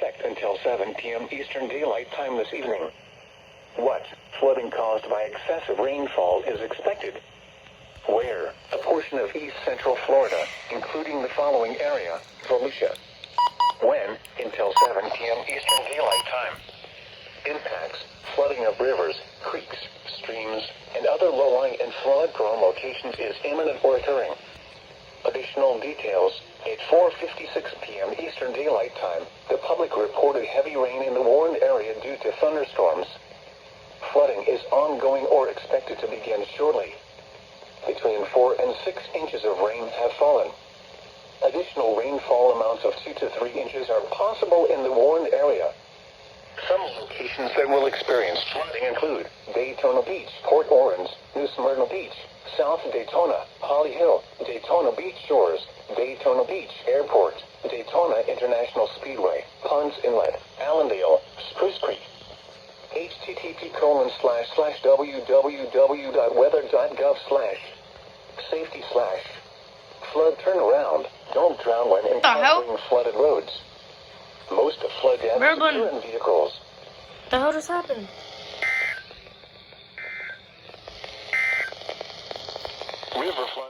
effect until 7 p.m. Eastern Daylight Time this evening. What flooding caused by excessive rainfall is expected? Where? A portion of East Central Florida, including the following area: Volusia. When? Until 7 p.m. Eastern Daylight Time. Impacts: flooding of rivers, creeks, streams, and other low-lying and flood-prone locations is imminent or occurring. Additional details: at 4:56 p.m. Eastern Daylight Time, the public reported heavy rain in the Warren area due to thunderstorms. Flooding is ongoing or expected to begin shortly. Between 4 and 6 inches of rain have fallen. Additional rainfall amounts of 2 to 3 inches are possible in the Warren area. Some locations that will experience flooding include Daytona Beach, Port Orange, New Smyrna Beach, South Daytona, Holly Hill, Daytona Beach Shores, Daytona Beach Airport, Daytona International Speedway, Ponds Inlet, Allendale, Spruce Creek. http://www.weather.gov/safety/flood turnaround. Don't drown when encountering flooded roads. Most flood deaths occur in vehicles. What the hell just happened? River flood.